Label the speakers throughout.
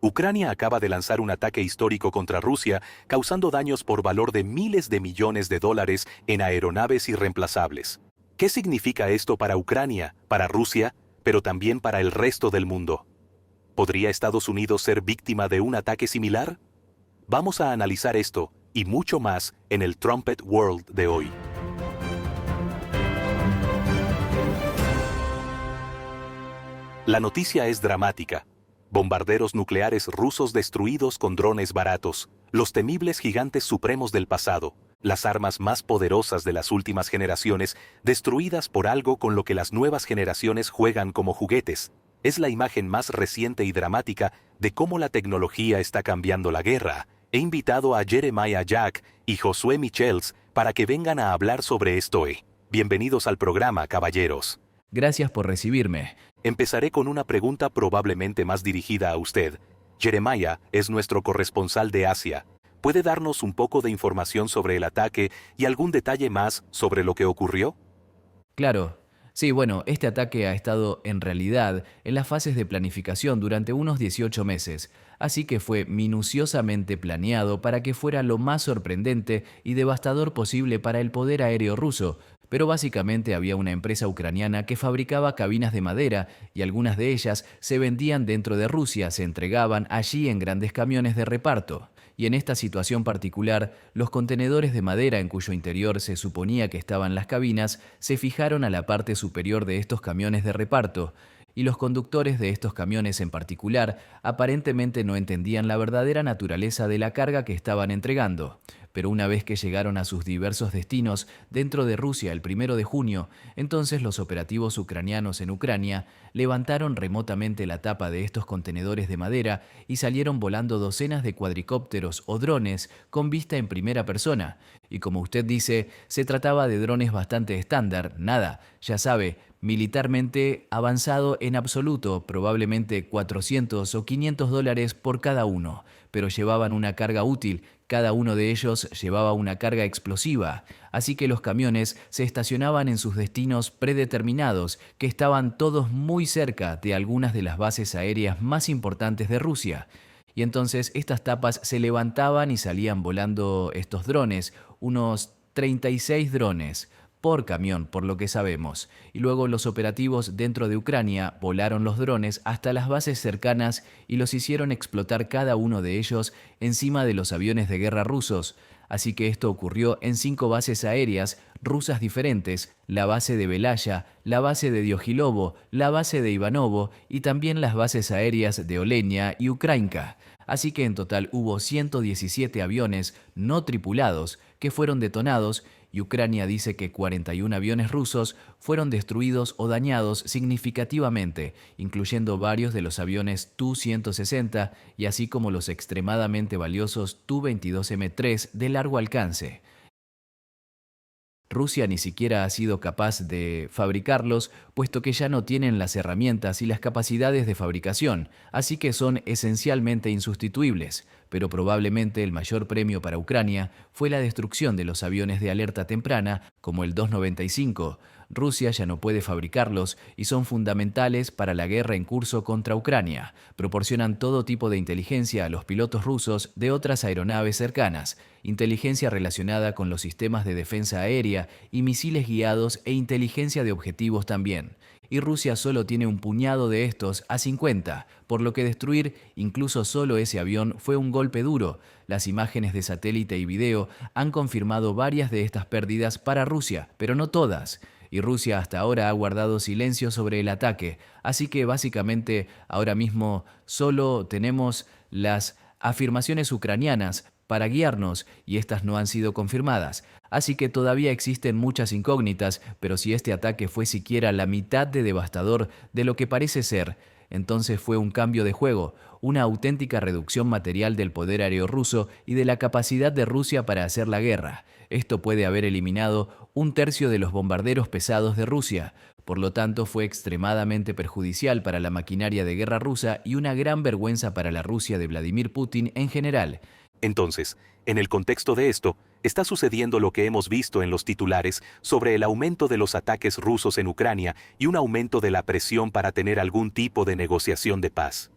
Speaker 1: Ucrania acaba de lanzar un ataque histórico contra Rusia, causando daños por valor de miles de millones de dólares en aeronaves irreemplazables. ¿Qué significa esto para Ucrania, para Rusia, pero también para el resto del mundo? ¿Podría Estados Unidos ser víctima de un ataque similar? Vamos a analizar esto y mucho más en el Trumpet World de hoy. La noticia es dramática. Bombarderos nucleares rusos destruidos con drones baratos, los temibles gigantes supremos del pasado, las armas más poderosas de las últimas generaciones, destruidas por algo con lo que las nuevas generaciones juegan como juguetes. Es la imagen más reciente y dramática de cómo la tecnología está cambiando la guerra. He invitado a Jeremiah Jack y Josué Michels para que vengan a hablar sobre esto. Bienvenidos al programa, caballeros.
Speaker 2: Gracias por recibirme.
Speaker 1: Empezaré con una pregunta probablemente más dirigida a usted. Jeremiah es nuestro corresponsal de Asia. ¿Puede darnos un poco de información sobre el ataque y algún detalle más sobre lo que ocurrió?
Speaker 2: Claro. Sí, bueno, este ataque ha estado en realidad en las fases de planificación durante unos 18 meses, así que fue minuciosamente planeado para que fuera lo más sorprendente y devastador posible para el poder aéreo ruso. Pero básicamente había una empresa ucraniana que fabricaba cabinas de madera y algunas de ellas se vendían dentro de Rusia, se entregaban allí en grandes camiones de reparto. Y en esta situación particular, los contenedores de madera en cuyo interior se suponía que estaban las cabinas se fijaron a la parte superior de estos camiones de reparto, y los conductores de estos camiones en particular aparentemente no entendían la verdadera naturaleza de la carga que estaban entregando. Pero una vez que llegaron a sus diversos destinos dentro de Rusia el 1 de junio, entonces los operativos ucranianos en Ucrania levantaron remotamente la tapa de estos contenedores de madera y salieron volando docenas de cuadricópteros o drones con vista en primera persona. Y como usted dice, se trataba de drones bastante estándar, nada, ya sabe, militarmente avanzado en absoluto, probablemente 400 o 500 dólares por cada uno, pero llevaban una carga útil. Cada uno de ellos llevaba una carga explosiva, así que los camiones se estacionaban en sus destinos predeterminados, que estaban todos muy cerca de algunas de las bases aéreas más importantes de Rusia. Y entonces estas tapas se levantaban y salían volando estos drones, unos 36 drones por camión, por lo que sabemos. Y luego los operativos dentro de Ucrania volaron los drones hasta las bases cercanas y los hicieron explotar cada uno de ellos encima de los aviones de guerra rusos. Así que esto ocurrió en 5 bases aéreas rusas diferentes, la base de Belaya, la base de Diogilovo, la base de Ivanovo y también las bases aéreas de Olenia y Ukrainka. Así que en total hubo 117 aviones no tripulados que fueron detonados, y Ucrania dice que 41 aviones rusos fueron destruidos o dañados significativamente, incluyendo varios de los aviones Tu-160 y así como los extremadamente valiosos Tu-22M3 de largo alcance. Rusia ni siquiera ha sido capaz de fabricarlos, puesto que ya no tienen las herramientas y las capacidades de fabricación, así que son esencialmente insustituibles. Pero probablemente el mayor premio para Ucrania fue la destrucción de los aviones de alerta temprana, como el 295. Rusia ya no puede fabricarlos y son fundamentales para la guerra en curso contra Ucrania. Proporcionan todo tipo de inteligencia a los pilotos rusos de otras aeronaves cercanas, inteligencia relacionada con los sistemas de defensa aérea y misiles guiados e inteligencia de objetivos también. Y Rusia solo tiene un puñado de estos a 50, por lo que destruir incluso solo ese avión fue un golpe duro. Las imágenes de satélite y video han confirmado varias de estas pérdidas para Rusia, pero no todas. Y Rusia hasta ahora ha guardado silencio sobre el ataque, así que básicamente ahora mismo solo tenemos las afirmaciones ucranianas para guiarnos y estas no han sido confirmadas. Así que todavía existen muchas incógnitas, pero si este ataque fue siquiera la mitad de devastador de lo que parece ser, entonces fue un cambio de juego, una auténtica reducción material del poder aéreo ruso y de la capacidad de Rusia para hacer la guerra. Esto puede haber eliminado 1/3 de los bombarderos pesados de Rusia. Por lo tanto, fue extremadamente perjudicial para la maquinaria de guerra rusa y una gran vergüenza para la Rusia de Vladimir Putin en general.
Speaker 1: Entonces, en el contexto de esto, está sucediendo lo que hemos visto en los titulares sobre el aumento de los ataques rusos en Ucrania y un aumento de la presión para tener algún tipo de negociación de paz.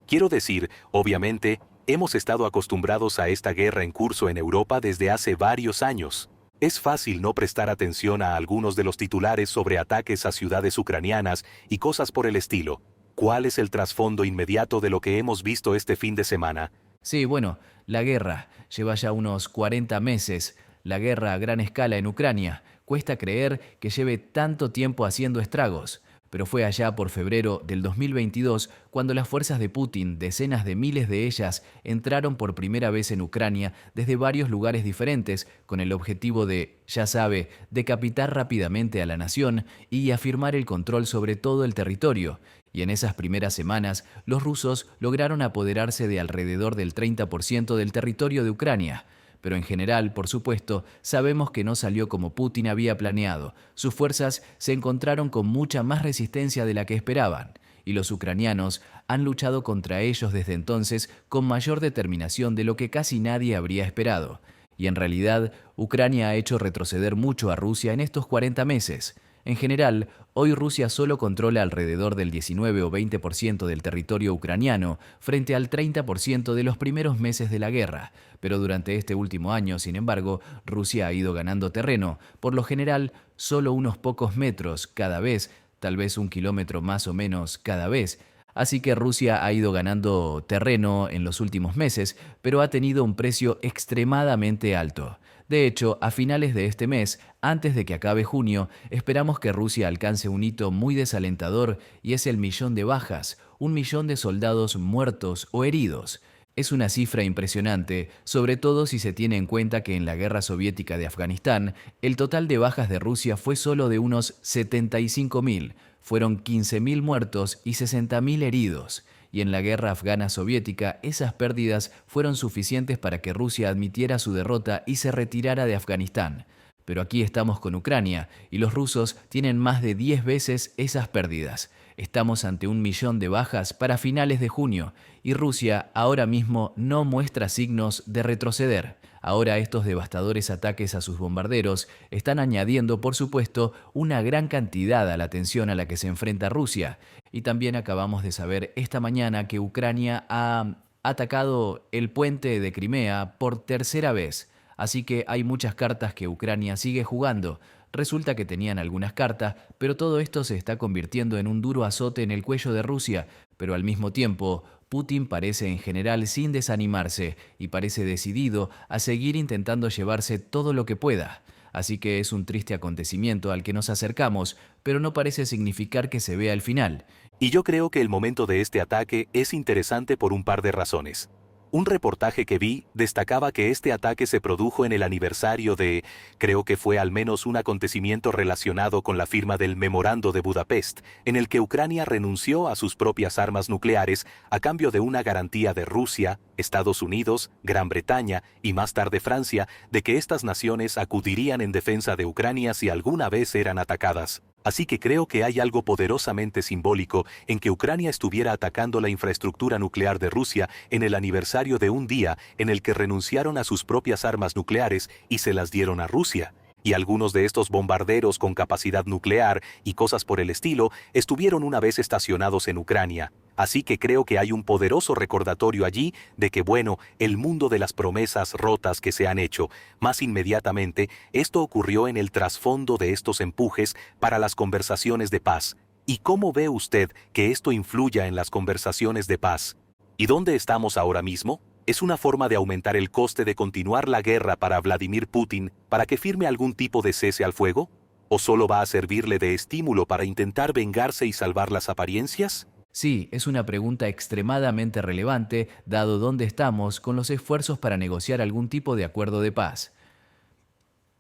Speaker 1: Quiero decir, obviamente, hemos estado acostumbrados a esta guerra en curso en Europa desde hace varios años. Es fácil no prestar atención a algunos de los titulares sobre ataques a ciudades ucranianas y cosas por el estilo. ¿Cuál es el trasfondo inmediato de lo que hemos visto este fin de semana?
Speaker 2: Sí, bueno, la guerra lleva ya unos 40 meses. La guerra a gran escala en Ucrania. Cuesta creer que lleve tanto tiempo haciendo estragos. Pero fue allá por febrero del 2022 cuando las fuerzas de Putin, decenas de miles de ellas, entraron por primera vez en Ucrania desde varios lugares diferentes con el objetivo de, ya sabe, decapitar rápidamente a la nación y afirmar el control sobre todo el territorio. Y en esas primeras semanas, los rusos lograron apoderarse de alrededor del 30% del territorio de Ucrania. Pero en general, por supuesto, sabemos que no salió como Putin había planeado. Sus fuerzas se encontraron con mucha más resistencia de la que esperaban, y los ucranianos han luchado contra ellos desde entonces con mayor determinación de lo que casi nadie habría esperado. Y en realidad, Ucrania ha hecho retroceder mucho a Rusia en estos 40 meses. En general, hoy Rusia solo controla alrededor del 19 o 20% del territorio ucraniano, frente al 30% de los primeros meses de la guerra. Pero durante este último año, sin embargo, Rusia ha ido ganando terreno, por lo general solo unos pocos metros cada vez, tal vez 1 kilómetro más o menos cada vez. Así que Rusia ha ido ganando terreno en los últimos meses, pero ha tenido un precio extremadamente alto. De hecho, a finales de este mes, antes de que acabe junio, esperamos que Rusia alcance un hito muy desalentador y es el 1 millón de bajas, 1 millón de soldados muertos o heridos. Es una cifra impresionante, sobre todo si se tiene en cuenta que en la guerra soviética de Afganistán, el total de bajas de Rusia fue solo de unos 75.000, fueron 15.000 muertos y 60.000 heridos. Y en la guerra afgana soviética esas pérdidas fueron suficientes para que Rusia admitiera su derrota y se retirara de Afganistán. Pero aquí estamos con Ucrania y los rusos tienen más de 10 veces esas pérdidas. Estamos ante 1 millón de bajas para finales de junio y Rusia ahora mismo no muestra signos de retroceder. Ahora estos devastadores ataques a sus bombarderos están añadiendo, por supuesto, una gran cantidad a la tensión a la que se enfrenta Rusia. Y también acabamos de saber esta mañana que Ucrania ha atacado el puente de Crimea por tercera vez. Así que hay muchas cartas que Ucrania sigue jugando. Resulta que tenían algunas cartas, pero todo esto se está convirtiendo en un duro azote en el cuello de Rusia. Pero al mismo tiempo, Putin parece en general sin desanimarse y parece decidido a seguir intentando llevarse todo lo que pueda. Así que es un triste acontecimiento al que nos acercamos, pero no parece significar que se vea el final.
Speaker 1: Y yo creo que el momento de este ataque es interesante por un par de razones. Un reportaje que vi destacaba que este ataque se produjo en el aniversario de, creo que fue al menos un acontecimiento relacionado con la firma del Memorando de Budapest, en el que Ucrania renunció a sus propias armas nucleares a cambio de una garantía de Rusia, Estados Unidos, Gran Bretaña y más tarde Francia de que estas naciones acudirían en defensa de Ucrania si alguna vez eran atacadas. Así que creo que hay algo poderosamente simbólico en que Ucrania estuviera atacando la infraestructura nuclear de Rusia en el aniversario de un día en el que renunciaron a sus propias armas nucleares y se las dieron a Rusia. Y algunos de estos bombarderos con capacidad nuclear y cosas por el estilo estuvieron una vez estacionados en Ucrania. Así que creo que hay un poderoso recordatorio allí de que, bueno, el mundo de las promesas rotas que se han hecho. Más inmediatamente, esto ocurrió en el trasfondo de estos empujes para las conversaciones de paz. ¿Y cómo ve usted que esto influya en las conversaciones de paz? ¿Y dónde estamos ahora mismo? ¿Es una forma de aumentar el coste de continuar la guerra para Vladimir Putin para que firme algún tipo de cese al fuego? ¿O solo va a servirle de estímulo para intentar vengarse y salvar las apariencias?
Speaker 2: Sí, es una pregunta extremadamente relevante, dado dónde estamos con los esfuerzos para negociar algún tipo de acuerdo de paz.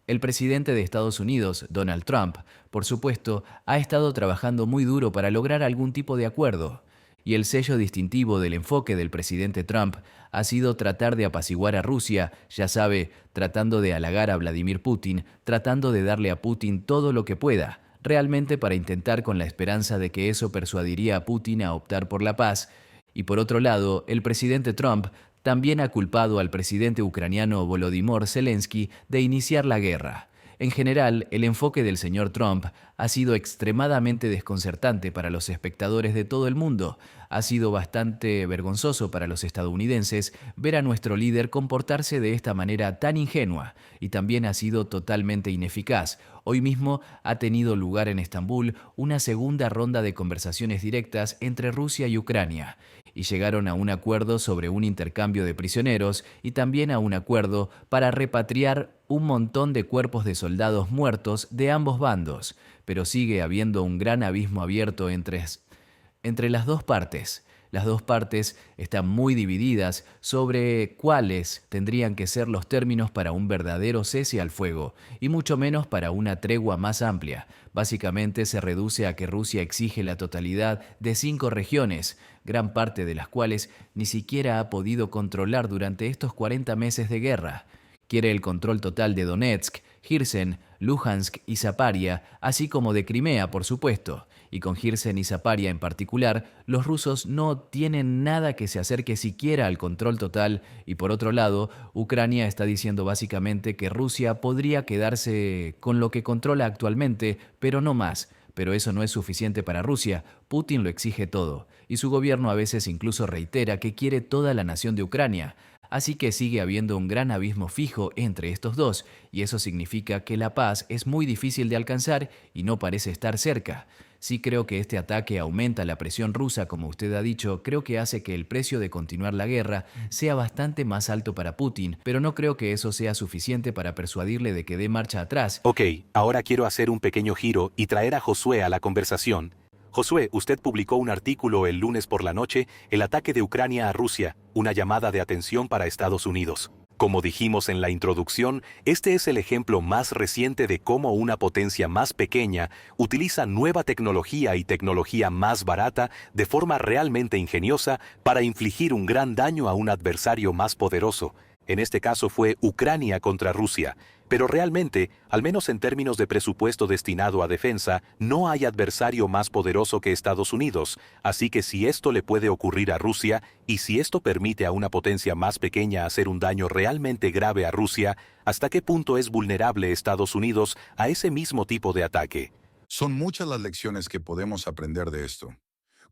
Speaker 2: El presidente de Estados Unidos, Donald Trump, por supuesto, ha estado trabajando muy duro para lograr algún tipo de acuerdo. Y el sello distintivo del enfoque del presidente Trump ha sido tratar de apaciguar a Rusia, ya sabe, tratando de halagar a Vladimir Putin, tratando de darle a Putin todo lo que pueda, realmente para intentar con la esperanza de que eso persuadiría a Putin a optar por la paz. Y por otro lado, el presidente Trump también ha culpado al presidente ucraniano Volodymyr Zelensky de iniciar la guerra. En general, el enfoque del señor Trump ha sido extremadamente desconcertante para los espectadores de todo el mundo. Ha sido bastante vergonzoso para los estadounidenses ver a nuestro líder comportarse de esta manera tan ingenua, y también ha sido totalmente ineficaz. Hoy mismo ha tenido lugar en Estambul una segunda ronda de conversaciones directas entre Rusia y Ucrania, y llegaron a un acuerdo sobre un intercambio de prisioneros y también a un acuerdo para repatriar un montón de cuerpos de soldados muertos de ambos bandos, pero sigue habiendo un gran abismo abierto entre las dos partes. Las dos partes están muy divididas sobre cuáles tendrían que ser los términos para un verdadero cese al fuego, y mucho menos para una tregua más amplia. Básicamente se reduce a que Rusia exige la totalidad de 5 regiones, gran parte de las cuales ni siquiera ha podido controlar durante estos 40 meses de guerra. Quiere el control total de Donetsk, Kherson, Luhansk y Zaparia, así como de Crimea, por supuesto. Y con Kherson y Zaparia en particular, los rusos no tienen nada que se acerque siquiera al control total, y por otro lado, Ucrania está diciendo básicamente que Rusia podría quedarse con lo que controla actualmente, pero no más. Pero eso no es suficiente para Rusia. Putin lo exige todo, y su gobierno a veces incluso reitera que quiere toda la nación de Ucrania. Así que sigue habiendo un gran abismo fijo entre estos dos, y eso significa que la paz es muy difícil de alcanzar y no parece estar cerca. Sí creo que este ataque aumenta la presión rusa, como usted ha dicho, creo que hace que el precio de continuar la guerra sea bastante más alto para Putin, pero no creo que eso sea suficiente para persuadirle de que dé marcha atrás.
Speaker 1: Ok, ahora quiero hacer un pequeño giro y traer a Josué a la conversación. Josué, usted publicó un artículo el lunes por la noche, El ataque de Ucrania a Rusia, una llamada de atención para Estados Unidos. Como dijimos en la introducción, este es el ejemplo más reciente de cómo una potencia más pequeña utiliza nueva tecnología y tecnología más barata de forma realmente ingeniosa para infligir un gran daño a un adversario más poderoso. En este caso fue Ucrania contra Rusia. Pero realmente, al menos en términos de presupuesto destinado a defensa, no hay adversario más poderoso que Estados Unidos. Así que si esto le puede ocurrir a Rusia, y si esto permite a una potencia más pequeña hacer un daño realmente grave a Rusia, ¿hasta qué punto es vulnerable Estados Unidos a ese mismo tipo de ataque?
Speaker 3: Son muchas las lecciones que podemos aprender de esto.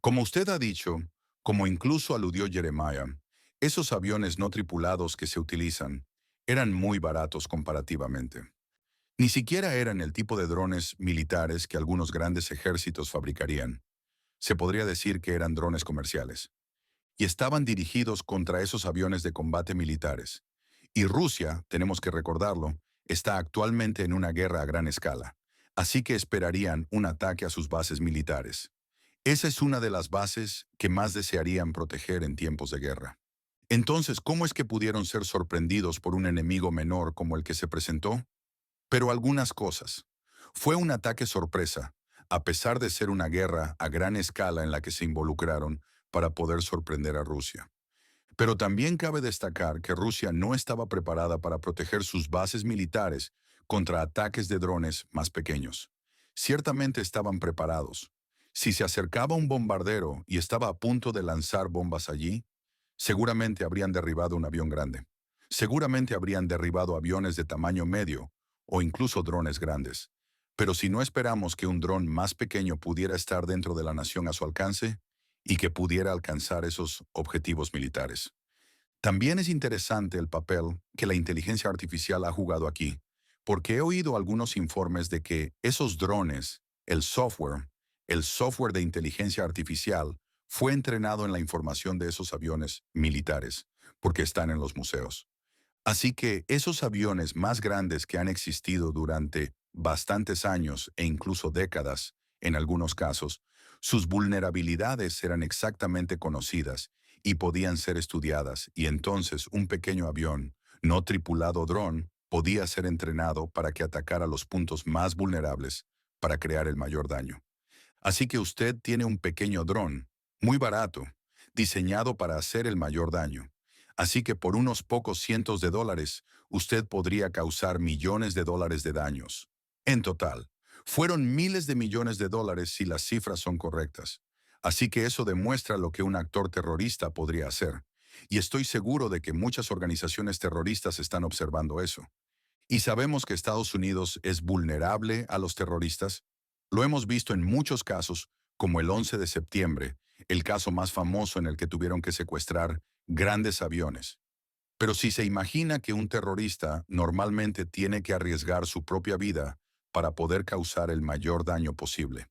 Speaker 3: Como usted ha dicho, como incluso aludió Jeremiah, esos aviones no tripulados que se utilizan eran muy baratos comparativamente. Ni siquiera eran el tipo de drones militares que algunos grandes ejércitos fabricarían. Se podría decir que eran drones comerciales. Y estaban dirigidos contra esos aviones de combate militares. Y Rusia, tenemos que recordarlo, está actualmente en una guerra a gran escala. Así que esperarían un ataque a sus bases militares. Esa es una de las bases que más desearían proteger en tiempos de guerra. Entonces, ¿cómo es que pudieron ser sorprendidos por un enemigo menor como el que se presentó? Pero algunas cosas. Fue un ataque sorpresa, a pesar de ser una guerra a gran escala en la que se involucraron para poder sorprender a Rusia. Pero también cabe destacar que Rusia no estaba preparada para proteger sus bases militares contra ataques de drones más pequeños. Ciertamente estaban preparados. Si se acercaba un bombardero y estaba a punto de lanzar bombas allí, seguramente habrían derribado un avión grande. Seguramente habrían derribado aviones de tamaño medio o incluso drones grandes. Pero si no esperamos que un dron más pequeño pudiera estar dentro de la nación a su alcance y que pudiera alcanzar esos objetivos militares. También es interesante el papel que la inteligencia artificial ha jugado aquí, porque he oído algunos informes de que esos drones, el software de inteligencia artificial, fue entrenado en la información de esos aviones militares, porque están en los museos. Así que esos aviones más grandes que han existido durante bastantes años e incluso décadas, en algunos casos, sus vulnerabilidades eran exactamente conocidas y podían ser estudiadas, y entonces un pequeño avión, no tripulado dron, podía ser entrenado para que atacara los puntos más vulnerables para crear el mayor daño. Así que usted tiene un pequeño dron, muy barato, diseñado para hacer el mayor daño. Así que por unos pocos cientos de dólares, usted podría causar millones de dólares de daños. En total, fueron miles de millones de dólares si las cifras son correctas. Así que eso demuestra lo que un actor terrorista podría hacer. Y estoy seguro de que muchas organizaciones terroristas están observando eso. Y sabemos que Estados Unidos es vulnerable a los terroristas. Lo hemos visto en muchos casos, como el 11 de septiembre, el caso más famoso en el que tuvieron que secuestrar grandes aviones. Pero si se imagina que un terrorista normalmente tiene que arriesgar su propia vida para poder causar el mayor daño posible.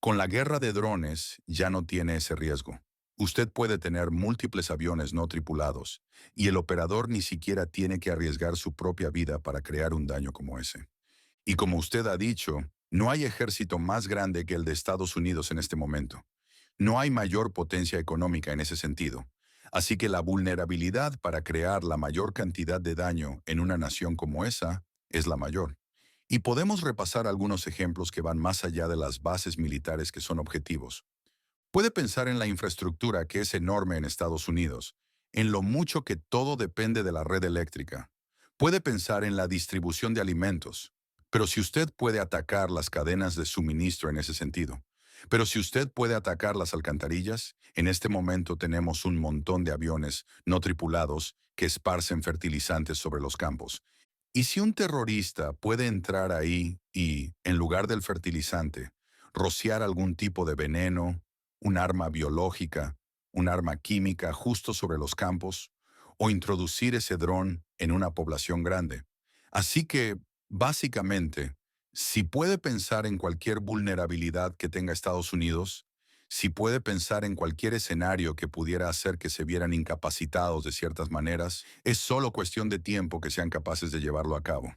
Speaker 3: Con la guerra de drones ya no tiene ese riesgo. Usted puede tener múltiples aviones no tripulados y el operador ni siquiera tiene que arriesgar su propia vida para crear un daño como ese. Y como usted ha dicho, no hay ejército más grande que el de Estados Unidos en este momento. No hay mayor potencia económica en ese sentido. Así que la vulnerabilidad para crear la mayor cantidad de daño en una nación como esa es la mayor. Y podemos repasar algunos ejemplos que van más allá de las bases militares que son objetivos. Puede pensar en la infraestructura que es enorme en Estados Unidos, en lo mucho que todo depende de la red eléctrica. Puede pensar en la distribución de alimentos, pero si usted puede atacar las cadenas de suministro en ese sentido, pero si usted puede atacar las alcantarillas, en este momento tenemos un montón de aviones no tripulados que esparcen fertilizantes sobre los campos. Y si un terrorista puede entrar ahí y, en lugar del fertilizante, rociar algún tipo de veneno, un arma biológica, un arma química justo sobre los campos, o introducir ese dron en una población grande. Así que, básicamente, si puede pensar en cualquier vulnerabilidad que tenga Estados Unidos, si puede pensar en cualquier escenario que pudiera hacer que se vieran incapacitados de ciertas maneras, es solo cuestión de tiempo que sean capaces de llevarlo a cabo.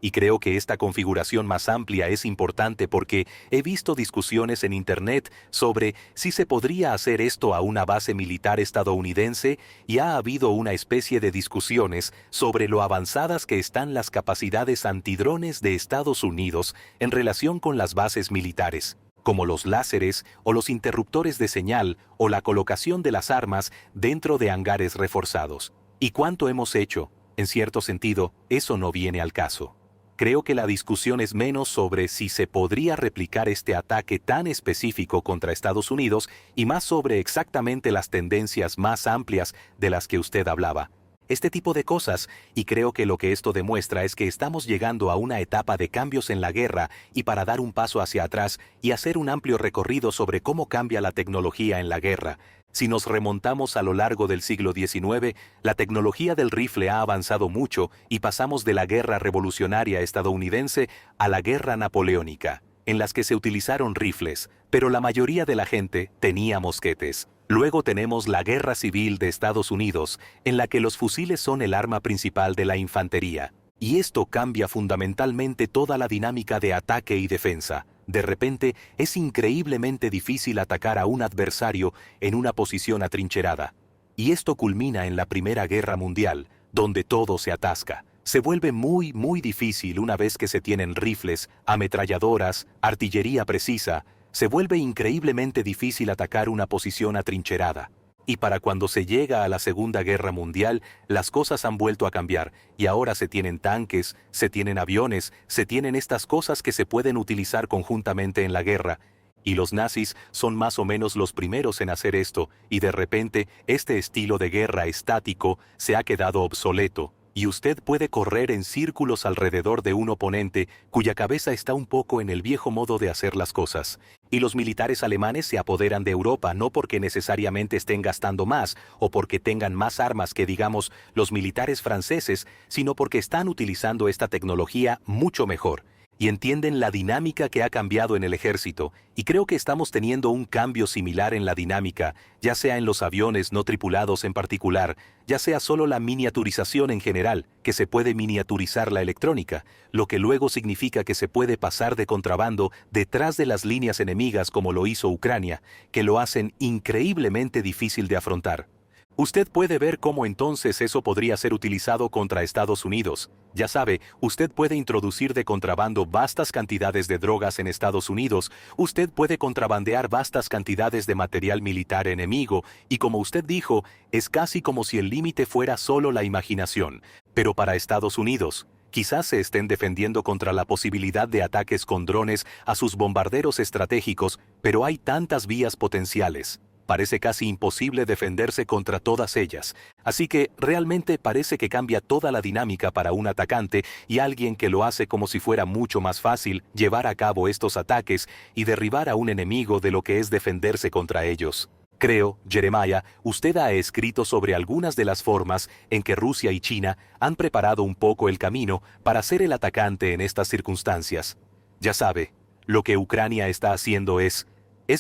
Speaker 1: Y creo que esta configuración más amplia es importante porque he visto discusiones en Internet sobre si se podría hacer esto a una base militar estadounidense y ha habido una especie de discusiones sobre lo avanzadas que están las capacidades antidrones de Estados Unidos en relación con las bases militares, como los láseres o los interruptores de señal o la colocación de las armas dentro de hangares reforzados. ¿Y cuánto hemos hecho? En cierto sentido, eso no viene al caso. Creo que la discusión es menos sobre si se podría replicar este ataque tan específico contra Estados Unidos y más sobre exactamente las tendencias más amplias de las que usted hablaba. Este tipo de cosas, y creo que lo que esto demuestra es que estamos llegando a una etapa de cambios en la guerra y para dar un paso hacia atrás y hacer un amplio recorrido sobre cómo cambia la tecnología en la guerra. Si nos remontamos a lo largo del siglo XIX, la tecnología del rifle ha avanzado mucho y pasamos de la guerra revolucionaria estadounidense a la guerra napoleónica, en las que se utilizaron rifles, pero la mayoría de la gente tenía mosquetes. Luego tenemos la Guerra Civil de Estados Unidos, en la que los fusiles son el arma principal de la infantería. Y esto cambia fundamentalmente toda la dinámica de ataque y defensa. De repente, es increíblemente difícil atacar a un adversario en una posición atrincherada. Y esto culmina en la Primera Guerra Mundial, donde todo se atasca. Se vuelve muy difícil una vez que se tienen rifles, ametralladoras, artillería precisa. Se vuelve increíblemente difícil atacar una posición atrincherada. Y para cuando se llega a la Segunda Guerra Mundial, las cosas han vuelto a cambiar, y ahora se tienen tanques, se tienen aviones, se tienen estas cosas que se pueden utilizar conjuntamente en la guerra. Y los nazis son más o menos los primeros en hacer esto, y de repente este estilo de guerra estático se ha quedado obsoleto. Y usted puede correr en círculos alrededor de un oponente cuya cabeza está un poco en el viejo modo de hacer las cosas. Y los militares alemanes se apoderan de Europa no porque necesariamente estén gastando más o porque tengan más armas que, digamos, los militares franceses, sino porque están utilizando esta tecnología mucho mejor. Y entienden la dinámica que ha cambiado en el ejército, y creo que estamos teniendo un cambio similar en la dinámica, ya sea en los aviones no tripulados en particular, ya sea solo la miniaturización en general, que se puede miniaturizar la electrónica, lo que luego significa que se puede pasar de contrabando detrás de las líneas enemigas como lo hizo Ucrania, que lo hacen increíblemente difícil de afrontar. Usted puede ver cómo entonces eso podría ser utilizado contra Estados Unidos. Ya sabe, usted puede introducir de contrabando vastas cantidades de drogas en Estados Unidos, usted puede contrabandear vastas cantidades de material militar enemigo, y como usted dijo, es casi como si el límite fuera solo la imaginación. Pero para Estados Unidos, quizás se estén defendiendo contra la posibilidad de ataques con drones a sus bombarderos estratégicos, pero hay tantas vías potenciales. parece casi imposible defenderse contra todas ellas. Así que realmente parece que cambia toda la dinámica para un atacante y alguien que lo hace como si fuera mucho más fácil llevar a cabo estos ataques y derribar a un enemigo de lo que es defenderse contra ellos. Creo, Jeremiah, usted ha escrito sobre algunas de las formas en que Rusia y China han preparado un poco el camino para ser el atacante en estas circunstancias. Ya sabe, lo que Ucrania está haciendo es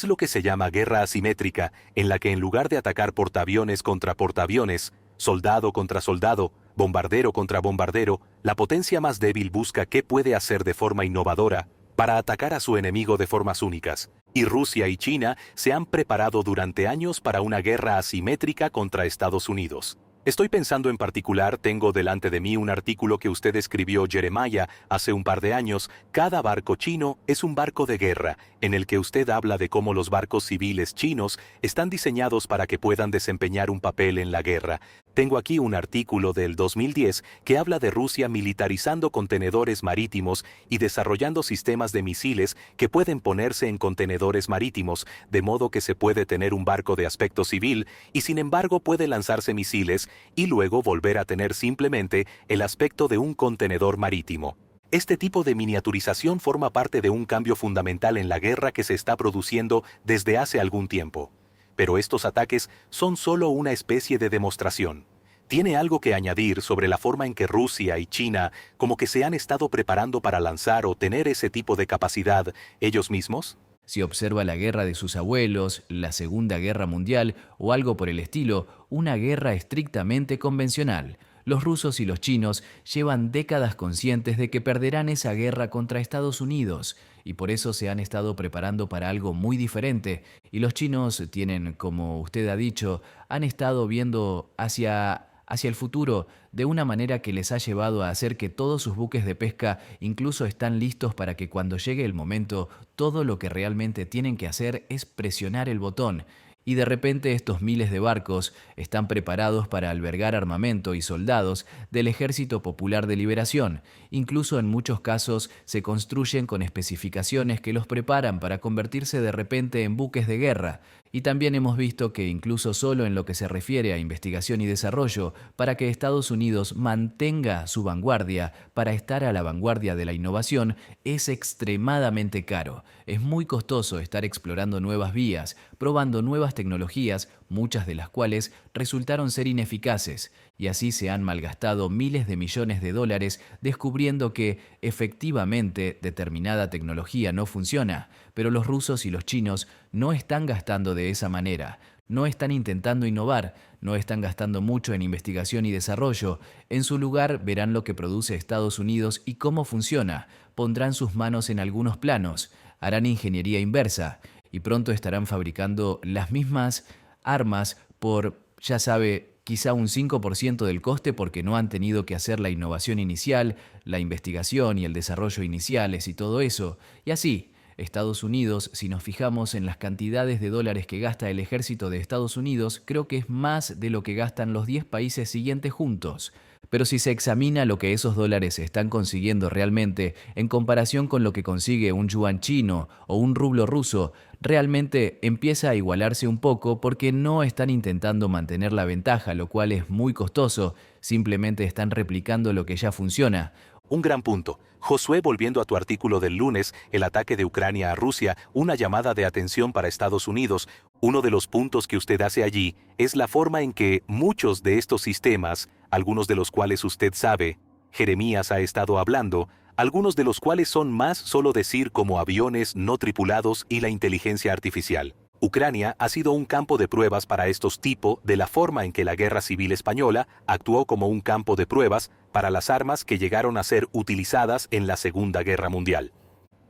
Speaker 1: lo que se llama guerra asimétrica, en la que en lugar de atacar portaaviones contra portaaviones, soldado contra soldado, bombardero contra bombardero, la potencia más débil busca qué puede hacer de forma innovadora para atacar a su enemigo de formas únicas. Y Rusia y China se han preparado durante años para una guerra asimétrica contra Estados Unidos. Estoy pensando en particular, tengo delante de mí un artículo que usted escribió, Jeremiah, hace un par de años. Cada barco chino es un barco de guerra, en el que usted habla de cómo los barcos civiles chinos están diseñados para que puedan desempeñar un papel en la guerra. Tengo aquí un artículo del 2010 que habla de Rusia militarizando contenedores marítimos y desarrollando sistemas de misiles que pueden ponerse en contenedores marítimos, de modo que se puede tener un barco de aspecto civil y sin embargo puede lanzarse misiles y luego volver a tener simplemente el aspecto de un contenedor marítimo. Este tipo de miniaturización forma parte de un cambio fundamental en la guerra que se está produciendo desde hace algún tiempo. Pero estos ataques son solo una especie de demostración. ¿Tiene algo que añadir sobre la forma en que Rusia y China como que se han estado preparando para lanzar o tener ese tipo de capacidad ellos mismos?
Speaker 2: Si observa la guerra de sus abuelos, la Segunda Guerra Mundial o algo por el estilo, una guerra estrictamente convencional, los rusos y los chinos llevan décadas conscientes de que perderán esa guerra contra Estados Unidos y por eso se han estado preparando para algo muy diferente. Y los chinos tienen, como usted ha dicho, han estado viendo hacia el futuro de una manera que les ha llevado a hacer que todos sus buques de pesca incluso están listos para que cuando llegue el momento, todo lo que realmente tienen que hacer es presionar el botón. Y de repente estos miles de barcos están preparados para albergar armamento y soldados del Ejército Popular de Liberación. Incluso en muchos casos se construyen con especificaciones que los preparan para convertirse de repente en buques de guerra. Y también hemos visto que incluso solo en lo que se refiere a investigación y desarrollo, para que Estados Unidos mantenga su vanguardia, para estar a la vanguardia de la innovación, es extremadamente caro. Es muy costoso estar explorando nuevas vías, probando nuevas tecnologías, muchas de las cuales resultaron ser ineficaces, y así se han malgastado miles de millones de dólares descubriendo que efectivamente determinada tecnología no funciona, pero los rusos y los chinos no están gastando de esa manera. No están intentando innovar, no están gastando mucho en investigación y desarrollo. En su lugar verán lo que produce Estados Unidos y cómo funciona. Pondrán sus manos en algunos planos, harán ingeniería inversa y pronto estarán fabricando las mismas armas por, ya sabe, quizá un 5% del coste porque no han tenido que hacer la innovación inicial, la investigación y el desarrollo iniciales y todo eso. Y así, Estados Unidos, si nos fijamos en las cantidades de dólares que gasta el ejército de Estados Unidos, creo que es más de lo que gastan los 10 países siguientes juntos. Pero si se examina lo que esos dólares están consiguiendo realmente en comparación con lo que consigue un yuan chino o un rublo ruso, realmente empieza a igualarse un poco porque no están intentando mantener la ventaja, lo cual es muy costoso, simplemente están replicando lo que ya funciona.
Speaker 1: Un gran punto. Josué, volviendo a tu artículo del lunes, el ataque de Ucrania a Rusia, una llamada de atención para Estados Unidos. Uno de los puntos que usted hace allí es la forma en que muchos de estos sistemas, algunos de los cuales usted sabe, Jeremías ha estado hablando, algunos de los cuales son más solo decir como aviones no tripulados y la inteligencia artificial. Ucrania ha sido un campo de pruebas para estos tipos de la forma en que la Guerra Civil Española actuó como un campo de pruebas para las armas que llegaron a ser utilizadas en la Segunda Guerra Mundial.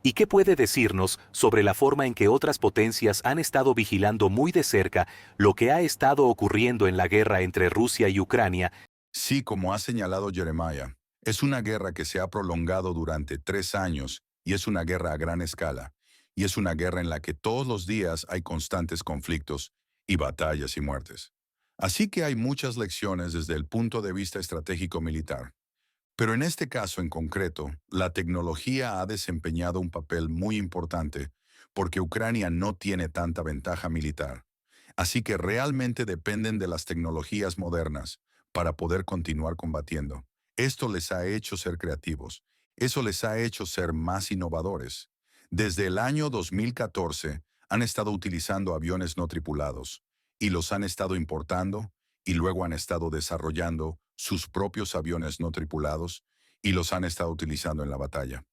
Speaker 1: ¿Y qué puede decirnos sobre la forma en que otras potencias han estado vigilando muy de cerca lo que ha estado ocurriendo en la guerra entre Rusia y Ucrania?
Speaker 3: Sí, como ha señalado Jeremiah, es una guerra que se ha prolongado durante 3 años y es una guerra a gran escala. Y es una guerra en la que todos los días hay constantes conflictos y batallas y muertes. Así que hay muchas lecciones desde el punto de vista estratégico militar. Pero en este caso en concreto, la tecnología ha desempeñado un papel muy importante porque Ucrania no tiene tanta ventaja militar. Así que realmente dependen de las tecnologías modernas para poder continuar combatiendo. Esto les ha hecho ser creativos. Eso les ha hecho ser más innovadores. Desde el año 2014 han estado utilizando aviones no tripulados y los han estado importando y luego han estado desarrollando sus propios aviones no tripulados y los han estado utilizando en la batalla.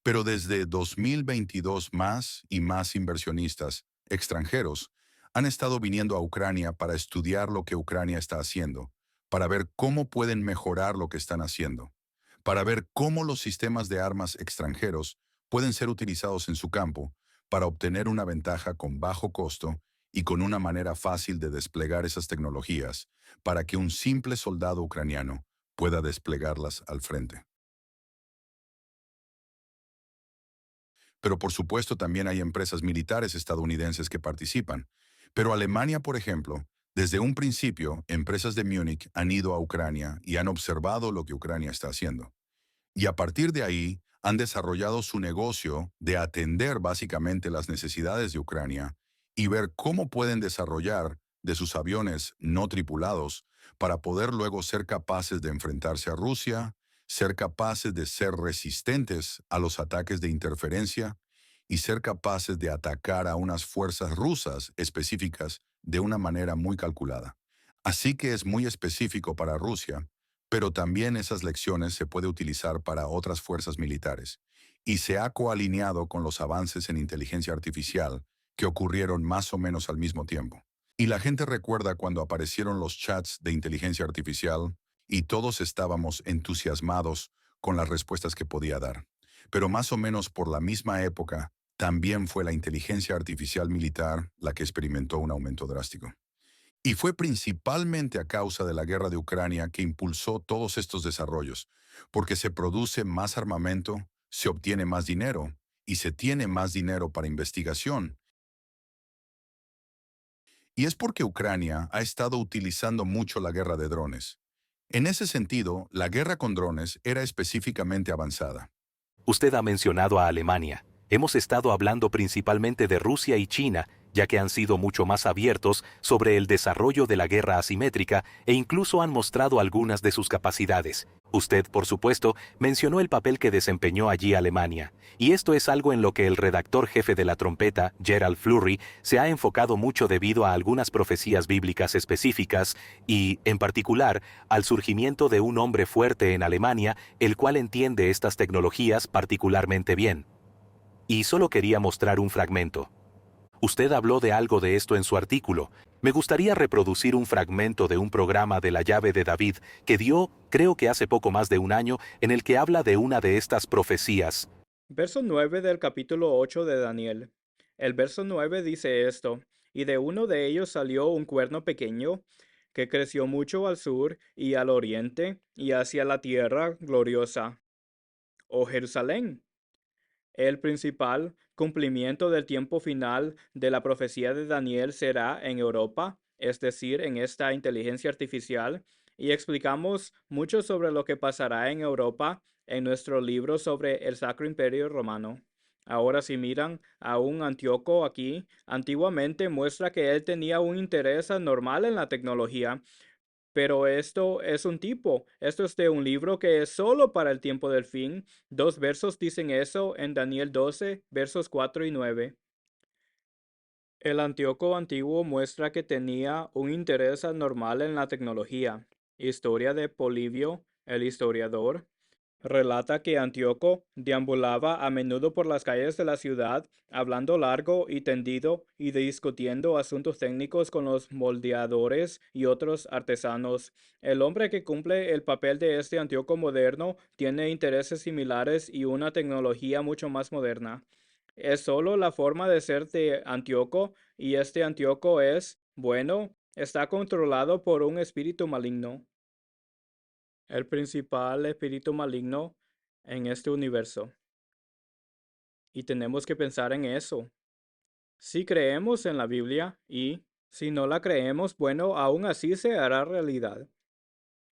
Speaker 3: Pero desde 2022 más y más inversionistas extranjeros han estado viniendo a Ucrania para estudiar lo que Ucrania está haciendo, para ver cómo pueden mejorar lo que están haciendo, para ver cómo los sistemas de armas extranjeros pueden ser utilizados en su campo para obtener una ventaja con bajo costo y con una manera fácil de desplegar esas tecnologías para que un simple soldado ucraniano pueda desplegarlas al frente. Pero por supuesto también hay empresas militares estadounidenses que participan. Pero Alemania, por ejemplo, desde un principio, empresas de Múnich han ido a Ucrania y han observado lo que Ucrania está haciendo. Y a partir de ahí, han desarrollado su negocio de atender básicamente las necesidades de Ucrania y ver cómo pueden desarrollar de sus aviones no tripulados para poder luego ser capaces de enfrentarse a Rusia, ser capaces de ser resistentes a los ataques de interferencia y ser capaces de atacar a unas fuerzas rusas específicas de una manera muy calculada. Así que es muy específico para Rusia, pero también esas lecciones se puede utilizar para otras fuerzas militares y se ha coalineado con los avances en inteligencia artificial que ocurrieron más o menos al mismo tiempo. Y la gente recuerda cuando aparecieron los chats de inteligencia artificial y todos estábamos entusiasmados con las respuestas que podía dar. Pero más o menos por la misma época, también fue la inteligencia artificial militar la que experimentó un aumento drástico. Y fue principalmente a causa de la guerra de Ucrania que impulsó todos estos desarrollos, porque se produce más armamento, se obtiene más dinero y se tiene más dinero para investigación. Y es porque Ucrania ha estado utilizando mucho la guerra de drones. En ese sentido, la guerra con drones era específicamente avanzada.
Speaker 1: Usted ha mencionado a Alemania. Hemos estado hablando principalmente de Rusia y China, ya que han sido mucho más abiertos sobre el desarrollo de la guerra asimétrica e incluso han mostrado algunas de sus capacidades. Usted, por supuesto, mencionó el papel que desempeñó allí Alemania, y esto es algo en lo que el redactor jefe de La Trompeta, Gerald Flurry, se ha enfocado mucho debido a algunas profecías bíblicas específicas y, en particular, al surgimiento de un hombre fuerte en Alemania, el cual entiende estas tecnologías particularmente bien. Y solo quería mostrar un fragmento. Usted habló de algo de esto en su artículo. Me gustaría reproducir un fragmento de un programa de La Llave de David que dio, creo que hace poco más de un año, en el que habla de una de estas profecías.
Speaker 4: Verso 9 del capítulo 8 de Daniel. El verso 9 dice esto: y de uno de ellos salió un cuerno pequeño, que creció mucho al sur y al oriente, y hacia la tierra gloriosa, oh Jerusalén. El principal cumplimiento del tiempo final de la profecía de Daniel será en Europa, es decir, en esta inteligencia artificial, y explicamos mucho sobre lo que pasará en Europa en nuestro libro sobre el Sacro Imperio Romano. Ahora si miran a un Antíoco aquí, antiguamente muestra que él tenía un interés anormal en la tecnología, pero esto es un tipo, esto es de un libro que es solo para el tiempo del fin. Dos versos dicen eso en Daniel 12, versos 4 y 9. El Antíoco antiguo muestra que tenía un interés anormal en la tecnología. Historia de Polibio, el historiador, relata que Antíoco deambulaba a menudo por las calles de la ciudad, hablando largo y tendido y discutiendo asuntos técnicos con los moldeadores y otros artesanos. El hombre que cumple el papel de este Antíoco moderno tiene intereses similares y una tecnología mucho más moderna. Es solo la forma de ser de Antíoco, y este Antíoco es, bueno, está controlado por un espíritu maligno, el principal espíritu maligno en este universo. Y tenemos que pensar en eso. Si creemos en la Biblia y si no la creemos, bueno, aún así se hará realidad.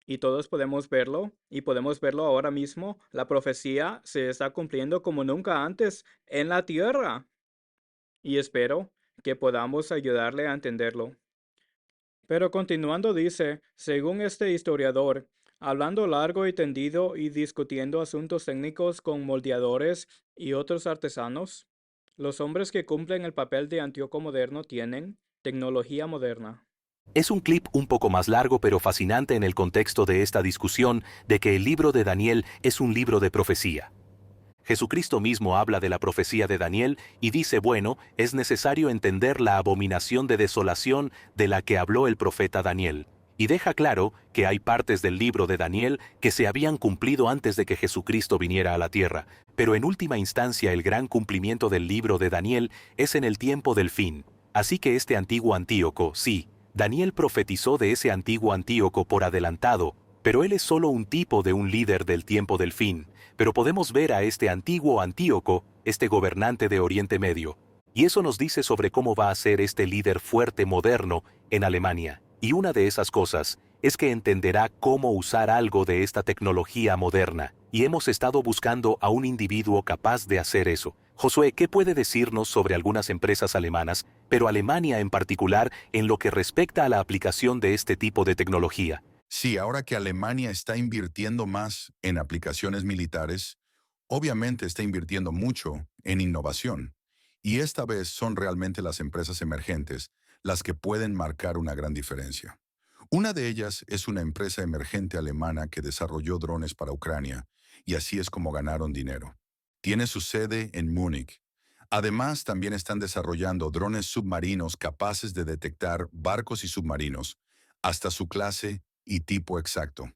Speaker 4: Y todos podemos verlo y podemos verlo ahora mismo. La profecía se está cumpliendo como nunca antes en la tierra. Y espero que podamos ayudarle a entenderlo. Pero continuando dice, según este historiador, hablando largo y tendido y discutiendo asuntos técnicos con moldeadores y otros artesanos, los hombres que cumplen el papel de Antíoco moderno tienen tecnología moderna.
Speaker 1: Es un clip un poco más largo pero fascinante en el contexto de esta discusión de que el libro de Daniel es un libro de profecía. Jesucristo mismo habla de la profecía de Daniel y dice, bueno, es necesario entender la abominación de desolación de la que habló el profeta Daniel. Y deja claro que hay partes del libro de Daniel que se habían cumplido antes de que Jesucristo viniera a la tierra, pero en última instancia el gran cumplimiento del libro de Daniel es en el tiempo del fin. Así que este antiguo Antíoco, sí, Daniel profetizó de ese antiguo Antíoco por adelantado, pero él es solo un tipo de un líder del tiempo del fin. Pero podemos ver a este antiguo Antíoco, este gobernante de Oriente Medio, y eso nos dice sobre cómo va a ser este líder fuerte moderno en Alemania. Y una de esas cosas es que entenderá cómo usar algo de esta tecnología moderna, y hemos estado buscando a un individuo capaz de hacer eso. Josué, ¿qué puede decirnos sobre algunas empresas alemanas, pero Alemania en particular, en lo que respecta a la aplicación de este tipo de tecnología?
Speaker 3: Sí, ahora que Alemania está invirtiendo más en aplicaciones militares, obviamente está invirtiendo mucho en innovación. Y esta vez son realmente las empresas emergentes las que pueden marcar una gran diferencia. Una de ellas es una empresa emergente alemana que desarrolló drones para Ucrania, y así es como ganaron dinero. Tiene su sede en Múnich. Además, también están desarrollando drones submarinos capaces de detectar barcos y submarinos, hasta su clase y tipo exacto.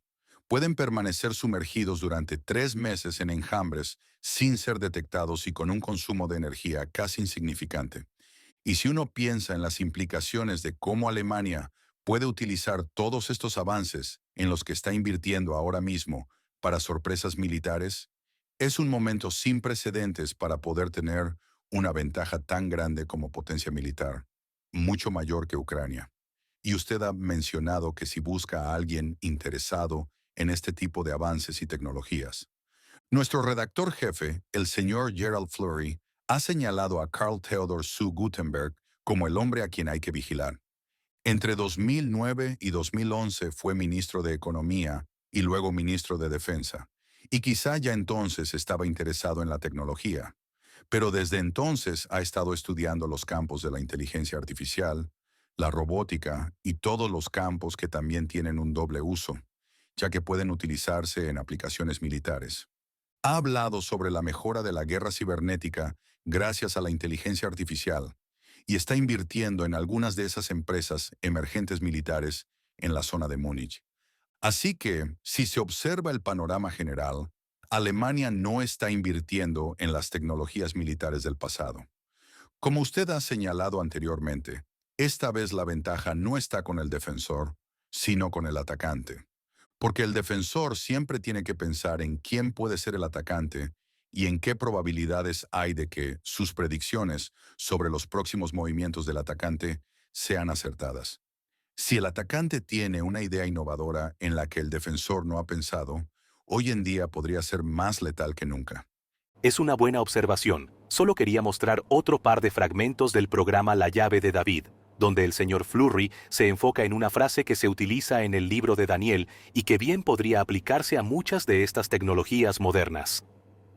Speaker 3: Pueden permanecer sumergidos durante 3 meses en enjambres sin ser detectados y con un consumo de energía casi insignificante. Y si uno piensa en las implicaciones de cómo Alemania puede utilizar todos estos avances en los que está invirtiendo ahora mismo para sorpresas militares, es un momento sin precedentes para poder tener una ventaja tan grande como potencia militar, mucho mayor que Ucrania. Y usted ha mencionado que si busca a alguien interesado en este tipo de avances y tecnologías. Nuestro redactor jefe, el señor Gerald Fleury, ha señalado a Karl Theodor zu Gutenberg como el hombre a quien hay que vigilar. Entre 2009 y 2011 fue ministro de Economía y luego ministro de Defensa, y quizá ya entonces estaba interesado en la tecnología, pero desde entonces ha estado estudiando los campos de la inteligencia artificial, la robótica y todos los campos que también tienen un doble uso, ya que pueden utilizarse en aplicaciones militares. Ha hablado sobre la mejora de la guerra cibernética gracias a la inteligencia artificial y está invirtiendo en algunas de esas empresas emergentes militares en la zona de Múnich. Así que, si se observa el panorama general, Alemania no está invirtiendo en las tecnologías militares del pasado. Como usted ha señalado anteriormente, esta vez la ventaja no está con el defensor, sino con el atacante. Porque el defensor siempre tiene que pensar en quién puede ser el atacante y en qué probabilidades hay de que sus predicciones sobre los próximos movimientos del atacante sean acertadas. Si el atacante tiene una idea innovadora en la que el defensor no ha pensado, hoy en día podría ser más letal que nunca.
Speaker 1: Es una buena observación. Solo quería mostrar otro par de fragmentos del programa La llave de David, donde el señor Flurry se enfoca en una frase que se utiliza en el libro de Daniel y que bien podría aplicarse a muchas de estas tecnologías modernas.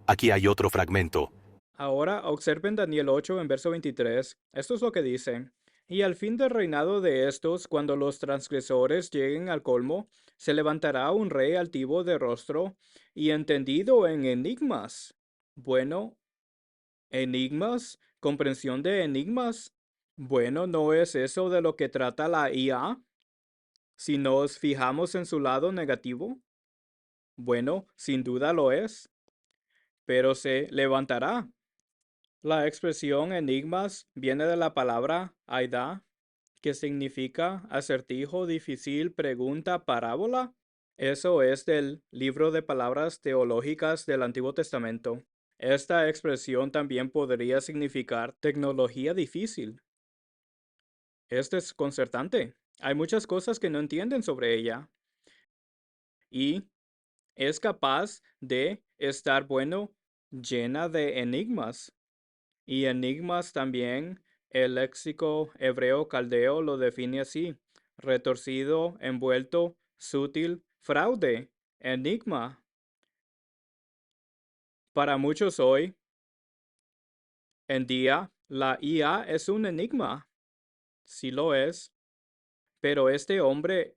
Speaker 1: Aquí hay otro fragmento.
Speaker 4: Ahora observen Daniel 8 en verso 23. Esto es lo que dice. Y al fin del reinado de estos, cuando los transgresores lleguen al colmo, se levantará un rey altivo de rostro y entendido en enigmas. Bueno, enigmas, comprensión de enigmas. Bueno, ¿no es eso de lo que trata la IA? Si nos fijamos en su lado negativo. Bueno, sin duda lo es, pero se levantará. La expresión enigmas viene de la palabra aida, que significa acertijo, difícil, pregunta, parábola. Eso es del libro de palabras teológicas del Antiguo Testamento. Esta expresión también podría significar tecnología difícil. Es desconcertante. Hay muchas cosas que no entienden sobre ella. Y es capaz de estar, bueno, llena de enigmas. Y enigmas también, el léxico hebreo caldeo lo define así. retorcido, envuelto, sutil, fraude, enigma. Para muchos hoy en día, la IA es un enigma. Sí lo es. Pero este hombre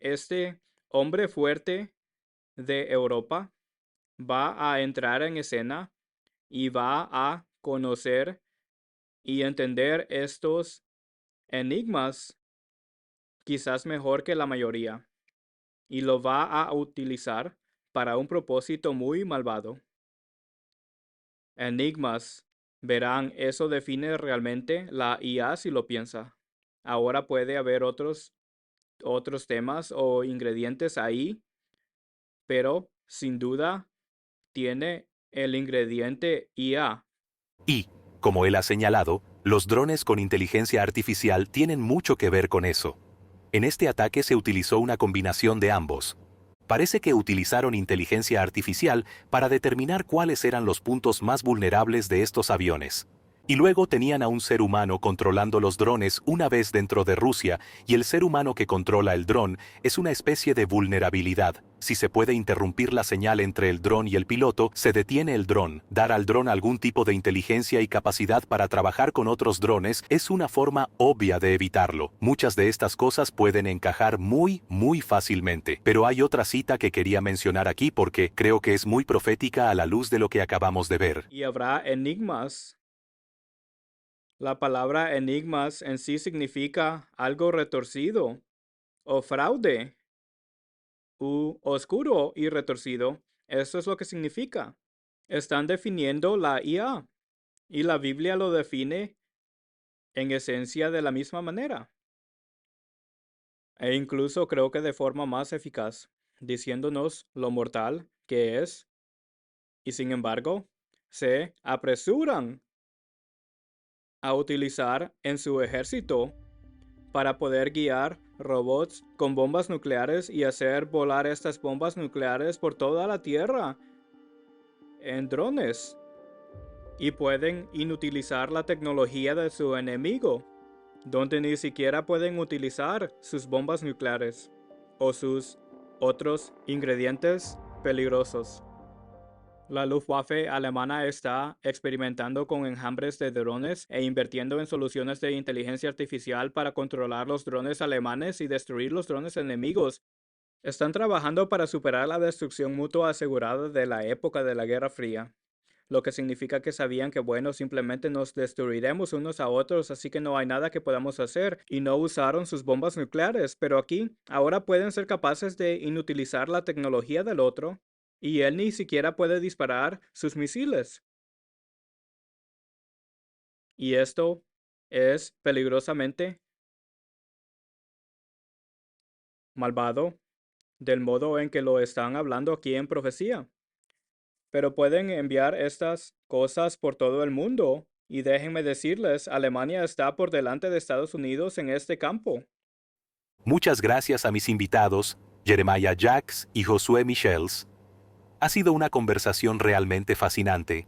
Speaker 4: fuerte de Europa, va a entrar en escena y va a conocer y entender estos enigmas quizás mejor que la mayoría, y lo va a utilizar para un propósito muy malvado. Enigmas. Verán, eso define realmente la IA si lo piensa. Ahora puede haber otros temas o ingredientes ahí, pero sin duda tiene el ingrediente IA.
Speaker 1: Y, como él ha señalado, los drones con inteligencia artificial tienen mucho que ver con eso. En este ataque se utilizó una combinación de ambos. Parece que utilizaron inteligencia artificial para determinar cuáles eran los puntos más vulnerables de estos aviones. Y luego tenían a un ser humano controlando los drones una vez dentro de Rusia, y el ser humano que controla el dron es una especie de vulnerabilidad. Si se puede interrumpir la señal entre el dron y el piloto, se detiene el dron. Dar al dron algún tipo de inteligencia y capacidad para trabajar con otros drones es una forma obvia de evitarlo. Muchas de estas cosas pueden encajar muy fácilmente. Pero hay otra cita que quería mencionar aquí porque creo que es muy profética a la luz de lo que acabamos de ver.
Speaker 4: Y habrá enigmas. La palabra enigmas en sí significa algo retorcido o fraude u oscuro y retorcido. Eso es lo que significa. Están definiendo la IA y la Biblia lo define en esencia de la misma manera. E incluso creo que de forma más eficaz, diciéndonos lo mortal que es, y sin embargo, se apresuran a utilizar en su ejército para poder guiar robots con bombas nucleares y hacer volar estas bombas nucleares por toda la Tierra en drones. Y pueden inutilizar la tecnología de su enemigo, donde ni siquiera pueden utilizar sus bombas nucleares o sus otros ingredientes peligrosos. La Luftwaffe alemana está experimentando con enjambres de drones e invirtiendo en soluciones de inteligencia artificial para controlar los drones alemanes y destruir los drones enemigos. Están trabajando para superar la destrucción mutua asegurada de la época de la Guerra Fría, lo que significa que sabían que bueno, simplemente nos destruiremos unos a otros, así que no hay nada que podamos hacer, y no usaron sus bombas nucleares, pero aquí ahora pueden ser capaces de inutilizar la tecnología del otro, y él ni siquiera puede disparar sus misiles. Y esto es peligrosamente malvado del modo en que lo están hablando aquí en profecía. Pero pueden enviar estas cosas por todo el mundo, y déjenme decirles, Alemania está por delante de Estados Unidos en este campo.
Speaker 1: Muchas gracias a mis invitados, Jeremiah Jacks y Josué Michels. Ha sido una conversación realmente fascinante.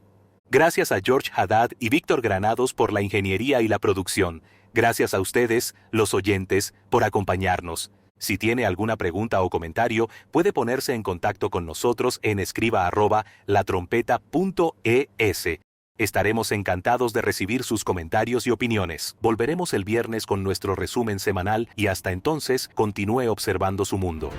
Speaker 1: Gracias a George Haddad y Víctor Granados por la ingeniería y la producción. Gracias a ustedes, los oyentes, por acompañarnos. Si tiene alguna pregunta o comentario, puede ponerse en contacto con nosotros en escriba@latrompeta.es. Estaremos encantados de recibir sus comentarios y opiniones. Volveremos el viernes con nuestro resumen semanal y hasta entonces continúe observando su mundo.